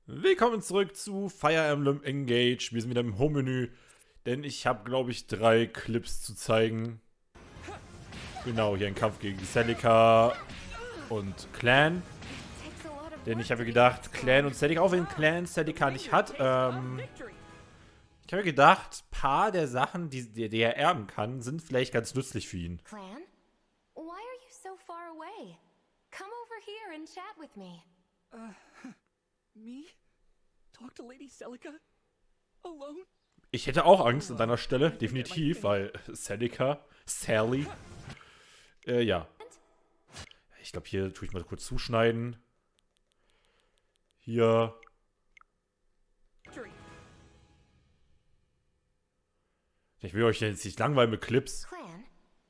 Willkommen zurück zu Fire Emblem Engage. Wir sind wieder im Home-Menü, denn ich habe, glaube ich, 3 Clips zu zeigen. Genau, hier ein Kampf gegen Celica und Clan. Denn ich habe mir gedacht, Clan und Celica, auch wenn Clan Celica nicht hat, ich habe mir gedacht, paar der Sachen, die er erben kann, sind vielleicht ganz nützlich für ihn. Clan? Why are you so far away? Come over here and chat with me. Me? Talk to Lady Celica? Alone? Ich hätte auch Angst an deiner Stelle, definitiv, weil Celica, Sally, ja. Ich glaube, hier tue ich mal kurz zuschneiden. Hier. Ich will euch jetzt nicht langweilen mit Clips. Clan,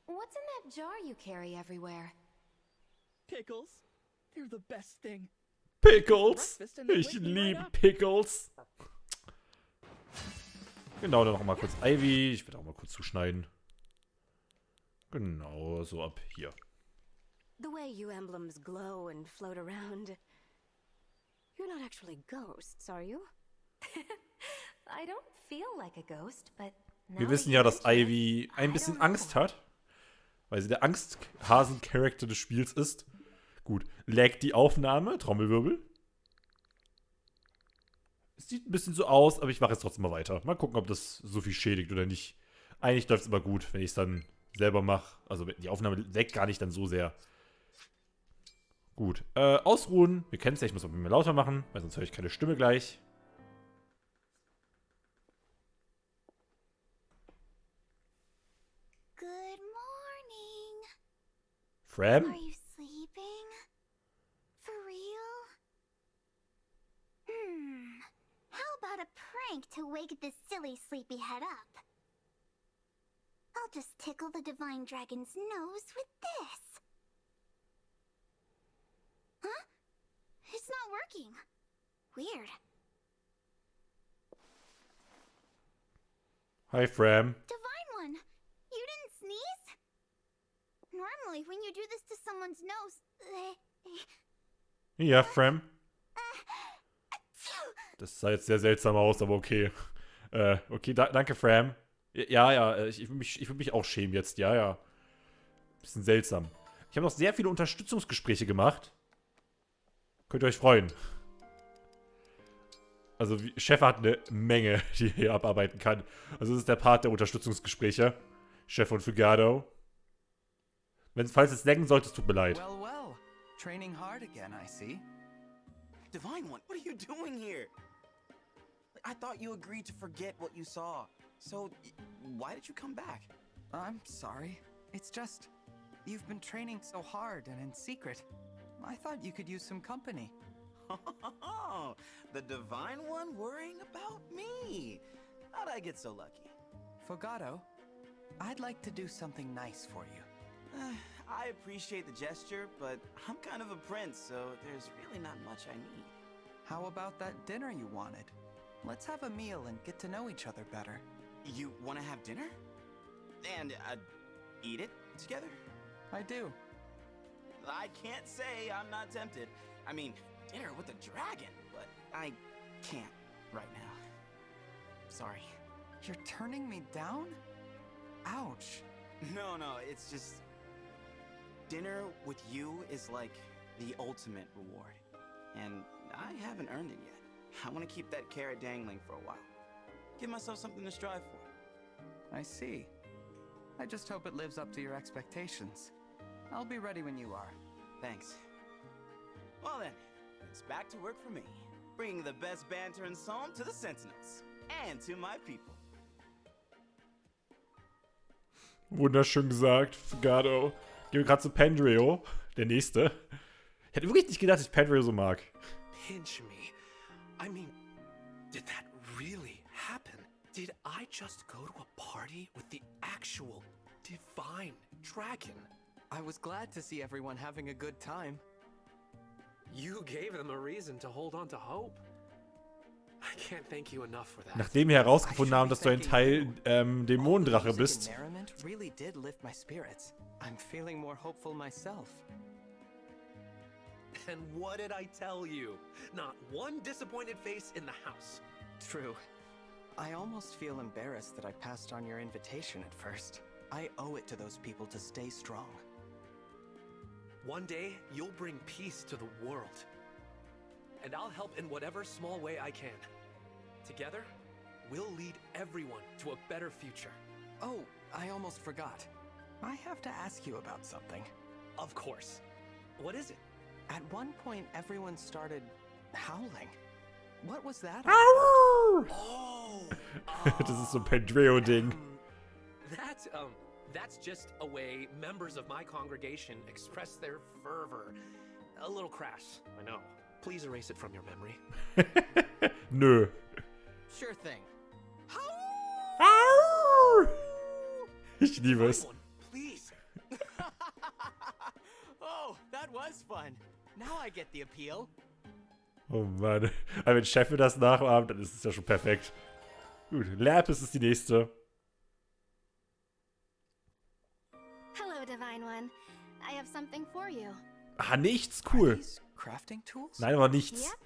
what's in that jar you carry everywhere? Pickles? They're the best thing. Pickles! Ich liebe Pickles! Genau, dann noch mal kurz Ivy. Ich werde auch mal kurz zuschneiden. Genau, so ab hier. The way you emblems glow and float around. You're not actually ghosts, are you? I don't feel like a ghost, but Wir wissen ja, dass Ivy ein bisschen Angst hat. Weil sie der Angsthasen-Charakter des Spiels ist. Gut, laggt die Aufnahme, Trommelwirbel. Es sieht ein bisschen so aus, aber ich mache jetzt trotzdem mal weiter. Mal gucken, ob das so viel schädigt oder nicht. Eigentlich läuft es immer gut, wenn ich es dann selber mache. Also die Aufnahme laggt gar nicht dann so sehr. Gut, ausruhen. Wir kennen es ja, ich muss aber mehr lauter machen, weil sonst höre ich keine Stimme gleich. Good morning. Fram? Are you sleeping? For real? How about a prank to wake this silly sleepyhead up? I'll just tickle the divine dragon's nose with this. Huh? It's not working. Weird. Hi, Fram. Divine one, you didn't sneeze? Normally, when you do this to someone's nose, Ja, Fram. Das sah jetzt sehr seltsam aus, aber okay. Okay, danke, Fram. Ja, ich würd mich auch schämen jetzt, ja. Bisschen seltsam. Ich habe noch sehr viele Unterstützungsgespräche gemacht. Könnt ihr euch freuen. Also, Chef hat eine Menge, die er hier abarbeiten kann. Also, das ist der Part der Unterstützungsgespräche. Chef und Figado. Falls es laggen sollte, es tut mir leid. Well. Training hard again, I see. Divine One, what are you doing here? I thought you agreed to forget what you saw. So, why did you come back? I'm sorry. It's just, you've been training so hard and in secret. I thought you could use some company. Oh, the Divine One worrying about me. How'd I get so lucky? Fogado, I'd like to do something nice for you. I appreciate the gesture, but I'm kind of a prince, so there's really not much I need. How about that dinner you wanted? Let's have a meal and get to know each other better. You want to have dinner? And, eat it together? I do. I can't say I'm not tempted. I mean, dinner with a dragon, but I can't right now. Sorry. You're turning me down? Ouch. No, it's just... Dinner with you is like the ultimate reward. And I haven't earned it yet. I want to keep that carrot dangling for a while. Give myself something to strive for. I see. I just hope it lives up to your expectations. I'll be ready when you are. Thanks. Well then, it's back to work for me. Bringing the best banter and song to the Sentinels. And to my people. Wunderschön gesagt, Figado. Gehen wir gerade zu Pandrio, der nächste. Ich hätte wirklich nicht gedacht, dass ich Pandrio so mag. Pinch me. I mean, did that really happen? Did I just go to a party with the actual divine dragon? I was glad to see everyone having a good time. You gave them a reason to hold on to hope. I can't thank you enough for that. Nachdem wir herausgefunden haben, dass du ein Teil Dämonendrache bist. Really did lift my spirits. I'm feeling more hopeful myself. And what did I tell you? Not one disappointed face in the house. True. I almost feel embarrassed that I passed on your invitation at first. I owe it to those people to stay strong. One day, you'll bring peace to the world. And I'll help in whatever small way I can. Together, we'll lead everyone to a better future. Oh, I almost forgot. I have to ask you about something. Of course. What is it? At one point, everyone started howling. What was that? Oh! Das ist so ein Pedreo-Ding. That's just a way members of my congregation express their fervor. A little crass, I know. Please erase it from your memory. Nö. Sure thing. Ich liebe es. Please. Oh, that was fun. Now I get the appeal. Oh Mann. Aber wenn Chefe das nachahmt, dann ist es ja schon perfekt. Gut, Lapis ist die nächste. Hello, Divine One. I have something for you. Ah, nichts, cool. These crafting tools? Nein, aber nichts. Yep.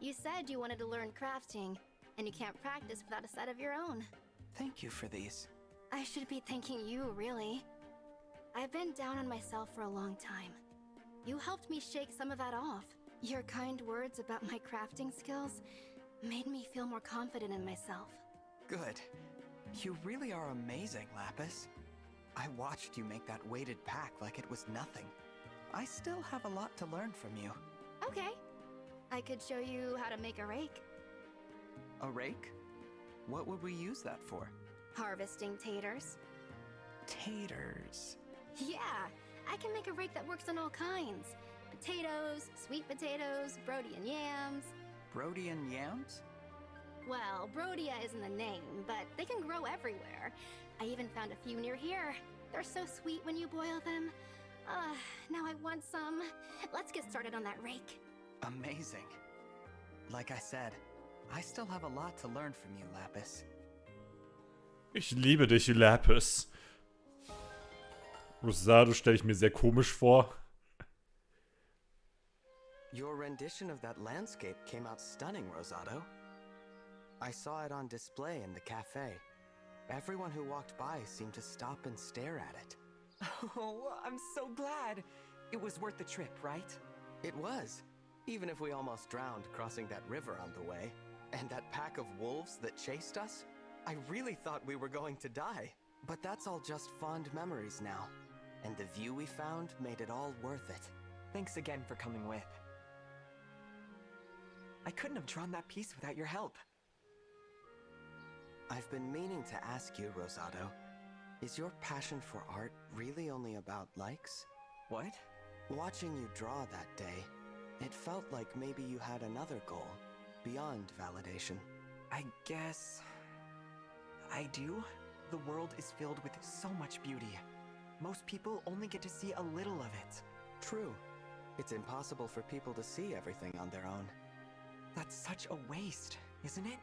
You said you wanted to learn crafting, and you can't practice without a set of your own. Thank you for these. I should be thanking you, really. I've been down on myself for a long time. You helped me shake some of that off. Your kind words about my crafting skills made me feel more confident in myself. Good. You really are amazing, Lapis. I watched you make that weighted pack like it was nothing. I still have a lot to learn from you. Okay. I could show you how to make a rake. A rake? What would we use that for? Harvesting taters. Taters. Yeah, I can make a rake that works on all kinds. Potatoes, sweet potatoes, Brodian yams. Brodian yams? Well, Brodia isn't the name, but they can grow everywhere. I even found a few near here. They're so sweet when you boil them. Now I want some. Let's get started on that rake. Amazing. Like I said, I still have a lot to learn from you, Lapis. Ich liebe dich, Lapis. Rosado stelle ich mir sehr komisch vor. Your rendition of that landscape came out stunning, Rosado. I saw it on display in the cafe. Everyone who walked by seemed to stop and stare at it. Oh, I'm so glad. It was worth the trip, right? It was. Even if we almost drowned crossing that river on the way. And that pack of wolves that chased us, I really thought we were going to die. But that's all just fond memories now. And the view we found made it all worth it. Thanks again for coming with. I couldn't have drawn that piece without your help. I've been meaning to ask you, Rosado. Is your passion for art really only about likes? What? Watching you draw that day, it felt like maybe you had another goal, beyond validation. I guess... I do. The world is filled with so much beauty. Most people only get to see a little of it. True. It's impossible for people to see everything on their own. That's such a waste, isn't it?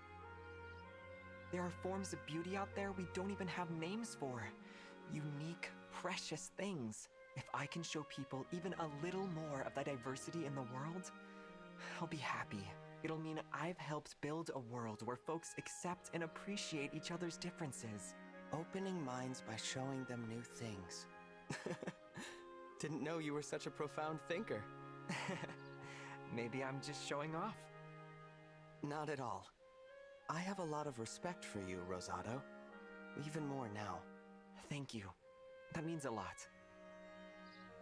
There are forms of beauty out there we don't even have names for. Unique, precious things. If I can show people even a little more of the diversity in the world, I'll be happy. It'll mean I've helped build a world where folks accept and appreciate each other's differences. Opening minds by showing them new things. Didn't know you were such a profound thinker. Maybe I'm just showing off. Not at all. I have a lot of respect for you, Rosado. Even more now. Thank you. That means a lot.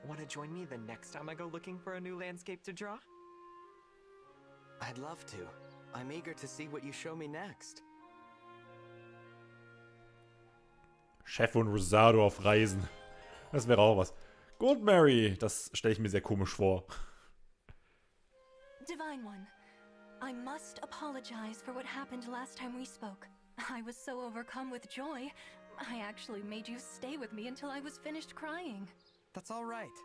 Want to join me the next time I go looking for a new landscape to draw? I'd love to. I'm eager to see what you show me next. Chef und Rosado auf Reisen. Das wäre auch was. Gut, Mary. Das stelle ich mir sehr komisch vor. Divine One, I must apologize for what happened last time we spoke. I was so overcome with joy, I actually made you stay with me until I was finished crying. That's all right.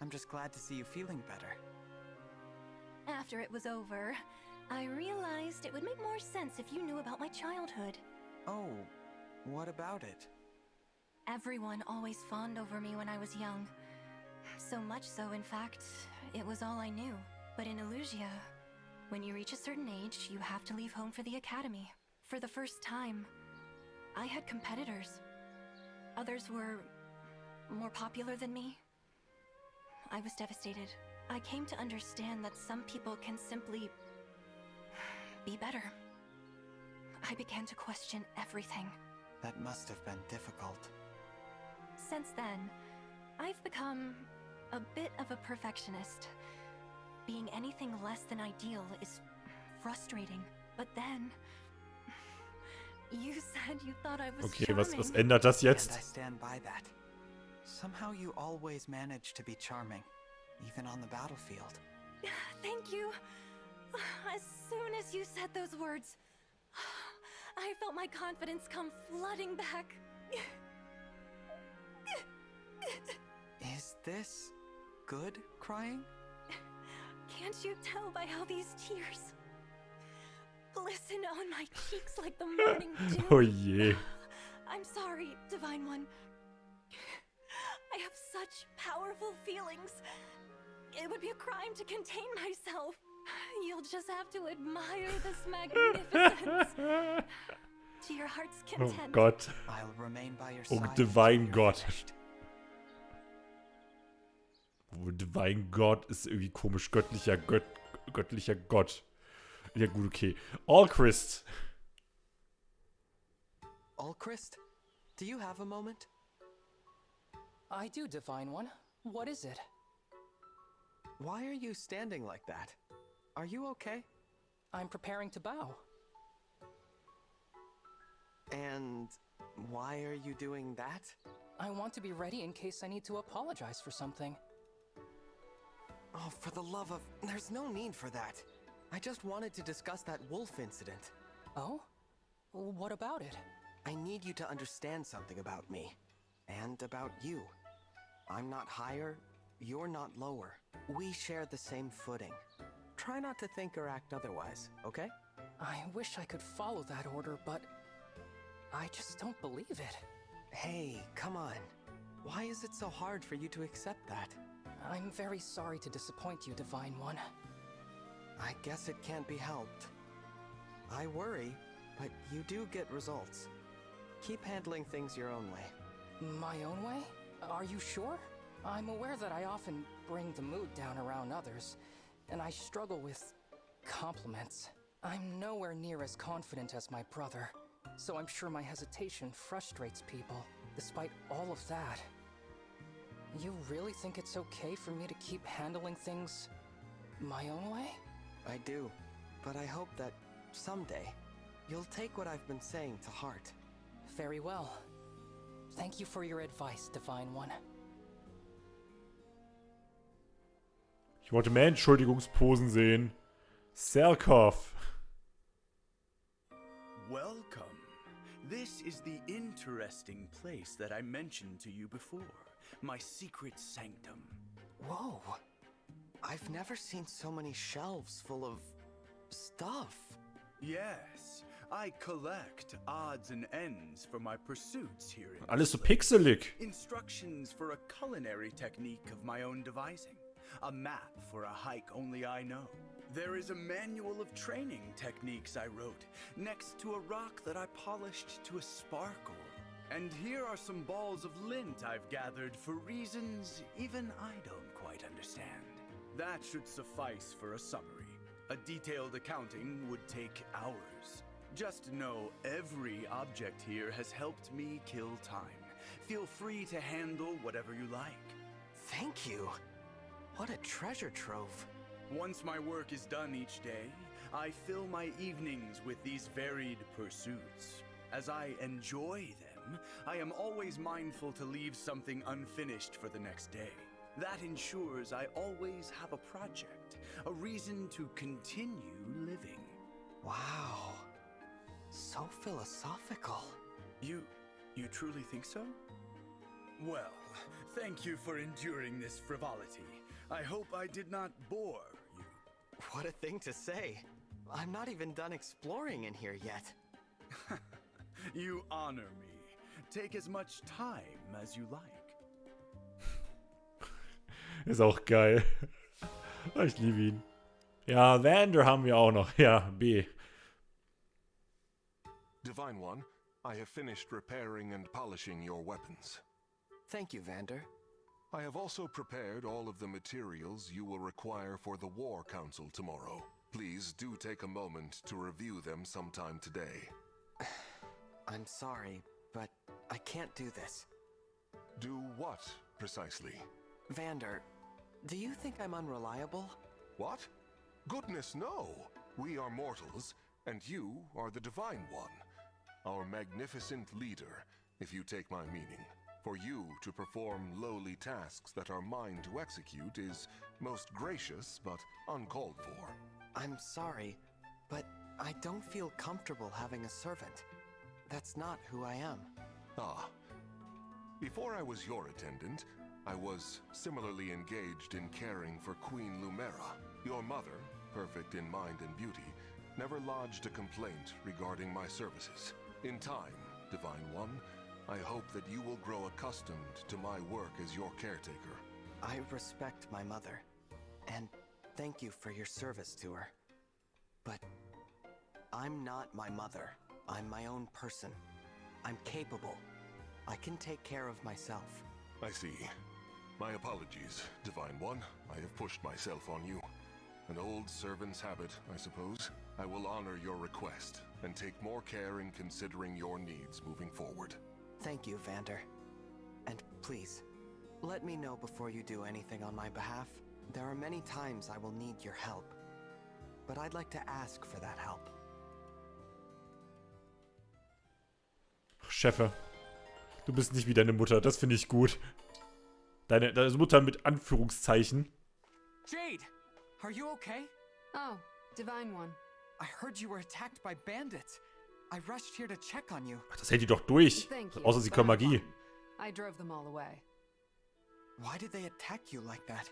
I'm just glad to see you feeling better. After it was over, I realized it would make more sense if you knew about my childhood. Oh, what about it? Everyone always fawned over me when I was young. So much so, in fact, it was all I knew. But in Illusia, when you reach a certain age, you have to leave home for the academy. For the first time, I had competitors. Others were more popular than me. I was devastated. I came to understand that some people can simply be better. I began to question everything. That must have been difficult. Since then, I've become a bit of a perfectionist. Being anything less than ideal is frustrating. But then, you said you thought I was Okay, charming. was ändert das And I jetzt? stand by that. Somehow you always manage to be charming, even on the battlefield. Thank you. As soon as you said those words, I felt my confidence come flooding back. Is this good crying? Can't you tell by how these tears glisten on my cheeks like the morning dew? Oh je. I'm sorry, Divine One. I have such powerful feelings. It would be a crime to contain myself. You'll just have to admire this magnificence. To your heart's Oh content. Gott. I'll remain by your Oh, side. Divine until you're God. finished. Oh, Divine God ist irgendwie komisch. Göttlicher Gott. Ja gut, okay. Allchrist. Ulchrist, do you have a moment? I do, Divine One. What is it? Why are you standing like that? Are you okay? I'm preparing to bow. And why are you doing that? I want to be ready in case I need to apologize for something. Oh, for the love of... There's no need for that. I just wanted to discuss that wolf incident. Oh? What about it? I need you to understand something about me. And about you. I'm not higher, you're not lower. We share the same footing. Try not to think or act otherwise, okay? I wish I could follow that order, but I just don't believe it. Hey, come on. Why is it so hard for you to accept that? I'm very sorry to disappoint you, Divine One. I guess it can't be helped. I worry, but you do get results. Keep handling things your own way. My own way? Are you sure? I'm aware that I often bring the mood down around others, and I struggle with compliments. I'm nowhere near as confident as my brother, so I'm sure my hesitation frustrates people. Despite all of that, you really think it's okay for me to keep handling things my own way? I do, but I hope that someday you'll take what I've been saying to heart. Very well. Thank you for your advice, Divine One. Ich wollte mehr Entschuldigungsposen sehen. Serkov. Welcome. This is the interesting place that I mentioned to you before. My secret sanctum. Whoa. I've never seen so many shelves full of stuff. Yes, I collect odds and ends for my pursuits here in Alles so this place. pixelig. Instructions for a culinary technique of my own devising. A map for a hike only I know. There is a manual of training techniques I wrote, next to a rock that I polished to a sparkle. And here are some balls of lint I've gathered for reasons even I don't quite understand. That should suffice for a summary. A detailed accounting would take hours. Just know every object here has helped me kill time. Feel free to handle whatever you like. Thank you. What a treasure trove. Once my work is done each day, I fill my evenings with these varied pursuits. As I enjoy them, I am always mindful to leave something unfinished for the next day. That ensures I always have a project, a reason to continue living. Wow. So philosophical. You truly think so? Well, thank you for enduring this frivolity. I hope I did not bore you. What a thing to say. I'm not even done exploring in here yet. You honor me. Take as much time as you like. Ist auch geil. Ich liebe ihn. Ja, Vander haben wir auch noch. Ja, B. Divine One, I have finished repairing and polishing your weapons. Thank you, Vander. I have also prepared all of the materials you will require for the War Council tomorrow. Please do take a moment to review them sometime today. I'm sorry, but I can't do this. Do what, precisely? Vander, do you think I'm unreliable? What? Goodness, no! We are mortals, and you are the Divine One. Our magnificent leader, if you take my meaning. For you to perform lowly tasks that are mine to execute is most gracious, but uncalled for. I'm sorry, but I don't feel comfortable having a servant. That's not who I am. Ah. Before I was your attendant, I was similarly engaged in caring for Queen Lumera. Your mother, perfect in mind and beauty, never lodged a complaint regarding my services. In time, Divine One, I hope that you will grow accustomed to my work as your caretaker. I respect my mother, and thank you for your service to her. But I'm not my mother. I'm my own person. I'm capable. I can take care of myself. I see. My apologies, Divine One. I have pushed myself on you. An old servant's habit, I suppose. I will honor your request and take more care in considering your needs moving forward. Thank you, Vander. And please, let me know before you do anything on my behalf. There are many times I will need your help. But I'd like to ask for that help. Chefe, du bist nicht wie deine Mutter. Das finde ich gut. Deine Mutter mit Anführungszeichen. Jade! Are you okay? Oh, Divine One. I heard you were attacked by bandits. I rushed here to check on you. Ach, das hält die doch durch. Thank you, Außer sie but können I'm Magie. fine. I drove them all away. Why did they attack you like that?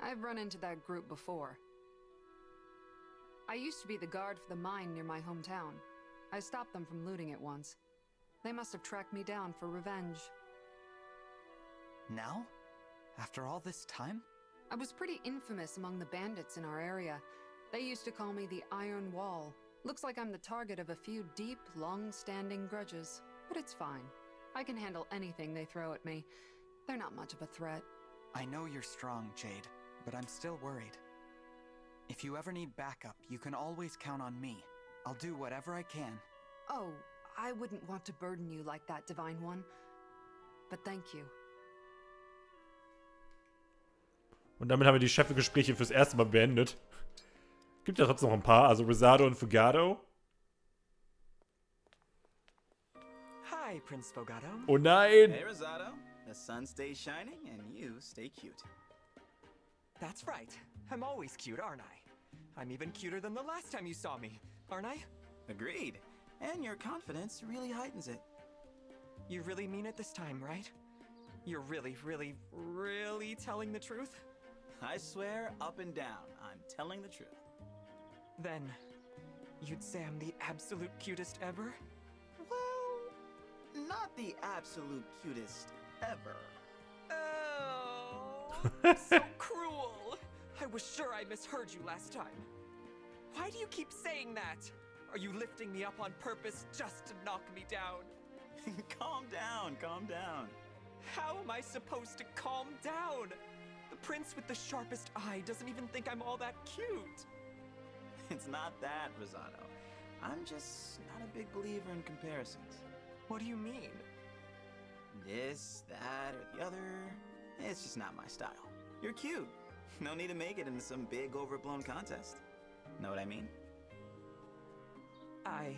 I've run into that group before. I used to be the guard for the mine near my hometown. I stopped them from looting it once. They must have tracked me down for revenge. Now? After all this time? I was pretty infamous among the bandits in our area. They used to call me the Iron Wall. Looks like I'm the target of a few deep, long-standing grudges. But it's fine. I can handle anything they throw at me. They're not much of a threat. I know you're strong, Jade, but I'm still worried. If you ever need backup, you can always count on me. I'll do whatever I can. Oh, I wouldn't want to burden you like that, Divine One. But thank you. Und damit haben wir die Chefe-Gespräche fürs erste Mal beendet. Gibt ja trotzdem noch ein paar. Also Rosado und Fogado. Hi, Prince Fogado. Oh nein! Hey, Rosado. The sun stays shining and you stay cute. That's right. I'm always cute, aren't I? I'm even cuter than the last time you saw me, aren't I? Agreed. And your confidence really heightens it. You really mean it this time, right? You're really, really, really telling the truth? I swear, up and down, I'm telling the truth. Then, you'd say I'm the absolute cutest ever? Well, not the absolute cutest ever. Oh, so cruel. I was sure I misheard you last time. Why do you keep saying that? Are you lifting me up on purpose just to knock me down? Calm down, calm down. How am I supposed to calm down? The prince with the sharpest eye doesn't even think I'm all that cute. It's not that, Rosado. I'm just not a big believer in comparisons. What do you mean? This, that, or the other. It's just not my style. You're cute. No need to make it into some big overblown contest. Know what I mean? I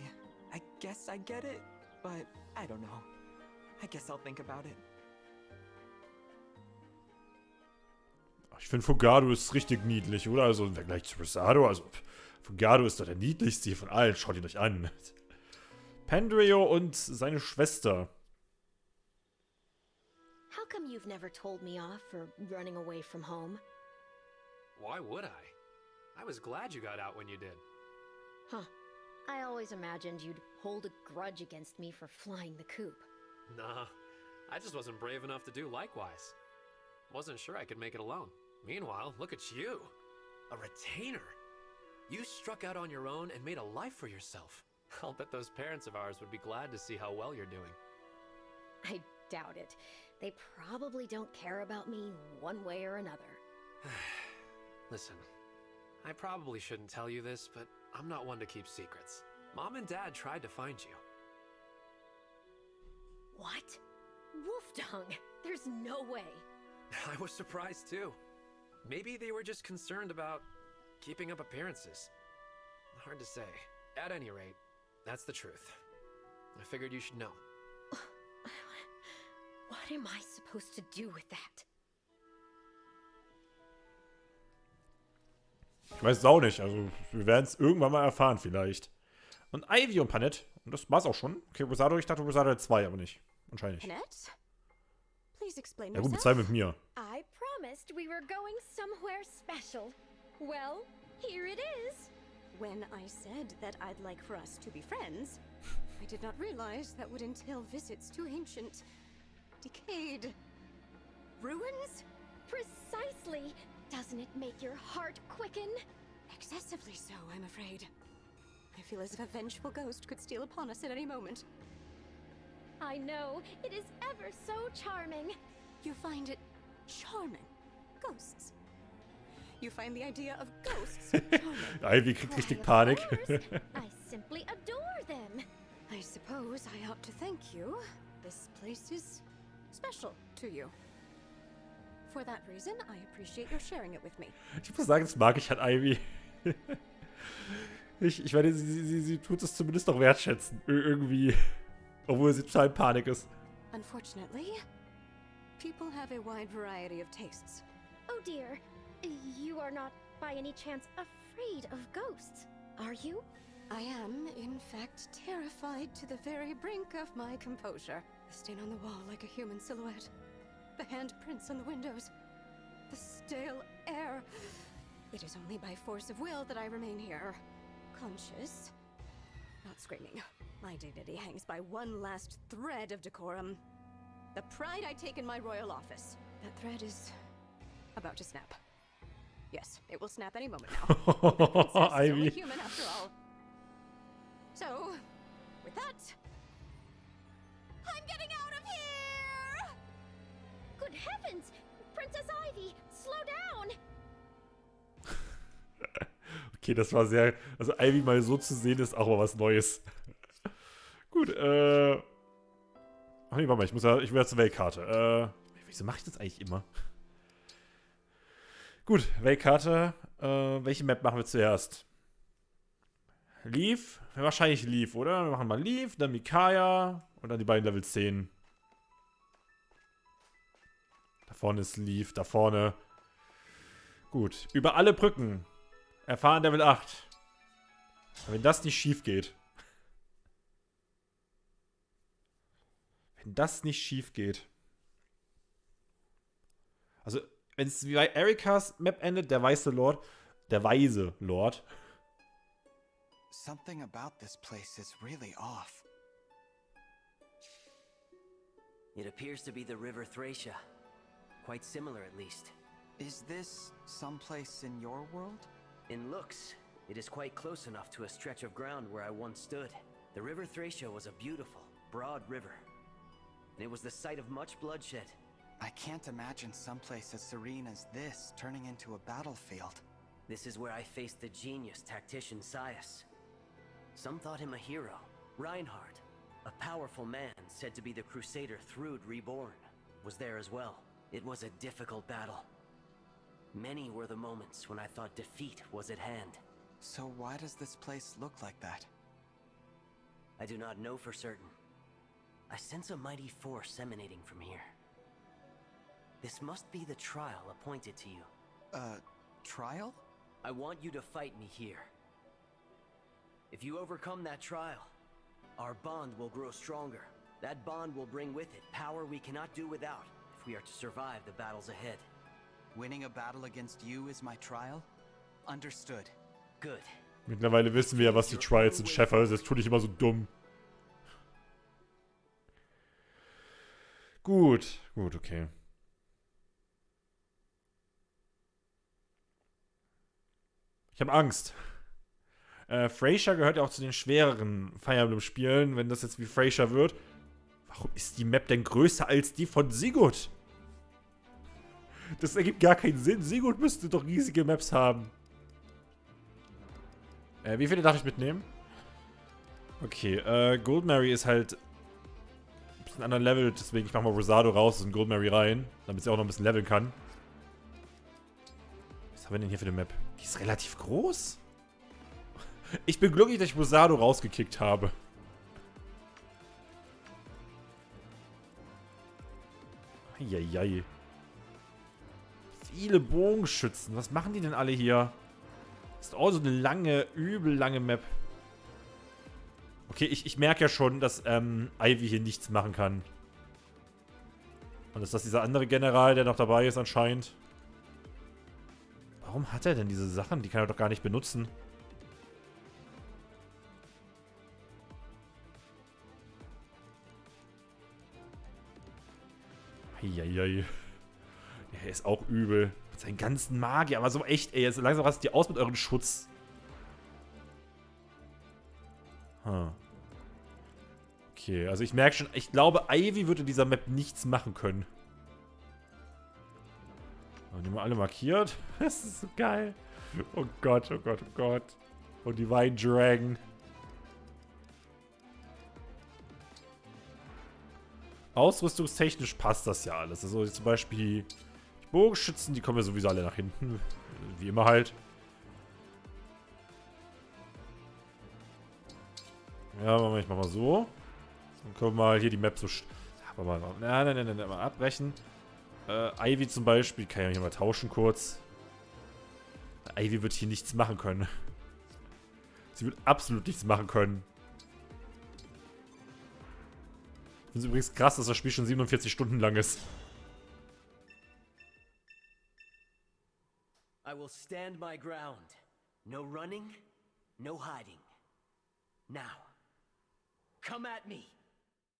guess I get it, but I don't know. I guess I'll think about it. Ich finde Fogado ist richtig niedlich, oder? Also im Vergleich zu Rosado, also Fogado ist doch der niedlichste hier von allen. Schaut ihn euch an. Pandrio und seine Schwester. How come you've never told me off for running away from home? Why would I? I was glad you got out when you did. Huh. I always imagined you'd hold a grudge against me for flying the coop. Nah, I just wasn't brave enough to do likewise. Wasn't sure I could make it alone. Meanwhile, look at you. A retainer? You struck out on your own and made a life for yourself. I'll bet those parents of ours would be glad to see how well you're doing. I doubt it. They probably don't care about me one way or another. Listen, I probably shouldn't tell you this, but I'm not one to keep secrets. Mom and Dad tried to find you. What? Wolf dung? There's no way. I was surprised too. Maybe they were just concerned about keeping up appearances. Hard to say. At any rate, that's the truth. I figured you should know. What am I supposed to do with that? Ich weiß es auch nicht. Also, wir werden es irgendwann mal erfahren, vielleicht. Und Ivy und Panette. Und das war's auch schon. Okay, Rosado, ich dachte Rosado hat 2, aber nicht. Wahrscheinlich. Panette? Please explain Ja gut, yourself. 2 mit mir. I promised we were going somewhere special. Well, here it is. When I said that I'd like for us to be friends, I did not realize that would entail visits to ancient, decayed ruins? Precisely. Doesn't it make your heart quicken? Excessively so, I'm afraid. I feel as if a vengeful ghost could steal upon us at any moment. I know. It is ever so charming. You find it charming? Ghosts? You find the idea of ghosts charming? Ivy kriegt richtig Panik. I simply adore them. I suppose I ought to thank you. This place is special to you. For that reason, I appreciate your sharing it with me. Ich muss sagen, das mag ich an Ivy. Ich meine, sie tut es zumindest noch wertschätzen. Irgendwie. Obwohl sie total in Panik ist. Unfortunately, people have a wide variety of tastes. Oh dear. You are not by any chance afraid of ghosts, are you? I am, in fact, terrified to the very brink of my composure. The stain on the wall like a human silhouette. The handprints on the windows. The stale air. It is only by force of will that I remain here. Conscious. Not screaming. My dignity hangs by one last thread of decorum. The pride I take in my royal office. That thread is about to snap. Yes, it will snap any moment now. Ivy. Only human after all. So, with that, I'm getting out of here! Good heavens! Princess Ivy, slow down! Okay, das war sehr... Also Ivy mal so zu sehen, ist auch mal was Neues. Gut, Ach nee, warte mal, ich will ja zur Weltkarte. Wieso mache ich das eigentlich immer? Gut, Weltkarte. Welche Map machen wir zuerst? Leaf? Wahrscheinlich Leaf, oder? Wir machen mal Leaf, dann Mikaya und dann die beiden Level 10. Da vorne ist Leaf, da vorne. Gut, über alle Brücken. Erfahren Level 8. Wenn das nicht schief geht. Wenn das nicht schief geht. Also, wenn es wie bei Erikas Map endet, der weise Lord. Something about this place is really off. It appears to be the River Thracia. Quite similar, at least. Is this someplace in your world? In looks, it is quite close enough to a stretch of ground where I once stood. The River Thracia was a beautiful, broad river. And it was the site of much bloodshed. I can't imagine someplace as serene as this turning into a battlefield. This is where I faced the genius tactician Sias. Some thought him a hero. Reinhardt, a powerful man said to be the crusader Thrud reborn, was there as well. It was a difficult battle. Many were the moments when I thought defeat was at hand. So why does this place look like that? I do not know for certain. I sense a mighty force emanating from here. This must be the trial appointed to you. Trial? I want you to fight me here. If you overcome that trial, our bond will grow stronger. That bond will bring with it power we cannot do without if we are to survive the battles ahead. Winning a battle against you is my trial? Understood. Good. Mittlerweile wissen wir ja, was die Trials sind, Chef. Also das tue ich immer so dumm. Gut, okay. Ich habe Angst. Frasier gehört ja auch zu den schwereren Fire Emblem-Spielen, wenn das jetzt wie Frasier wird. Warum ist die Map denn größer als die von Sigurd? Das ergibt gar keinen Sinn. Sigurd müsste doch riesige Maps haben. Wie viele darf ich mitnehmen? Okay, Goldmary ist halt ein bisschen anderen Level, deswegen ich mache mal Rosado raus und Goldmary rein, damit sie auch noch ein bisschen leveln kann. Was haben wir denn hier für eine Map? Die ist relativ groß. Ich bin glücklich, dass ich Rosado rausgekickt habe. Eieiei. Viele Bogenschützen. Was machen die denn alle hier? Das ist auch so eine lange, übel lange Map. Okay, ich merke ja schon, dass Ivy hier nichts machen kann. Und ist das dieser andere General, der noch dabei ist anscheinend? Warum hat er denn diese Sachen? Die kann er doch gar nicht benutzen. Eieiei. Er ist auch übel. Mit seinen ganzen Magier. Aber so echt, ey. Jetzt langsam rastet ihr aus mit euren Schutz. Okay, also ich merke schon, ich glaube, Ivy würde in dieser Map nichts machen können. Aber die haben wir alle markiert. Das ist so geil. Oh Gott, oh Gott, oh Gott. Und die Divine Dragon. Ausrüstungstechnisch passt das ja alles. Also zum Beispiel die Bogenschützen, die kommen ja sowieso alle nach hinten. Wie immer halt. Ja, ich mach mal so. Dann können wir mal hier die Map so... Nein, mal abbrechen. Ivy zum Beispiel, kann ja hier mal tauschen kurz. Ivy wird hier nichts machen können. Sie wird absolut nichts machen können. Ich finde es übrigens krass, dass das Spiel schon 47 Stunden lang ist. I will stand my ground. No running, no hiding. Now, come at me.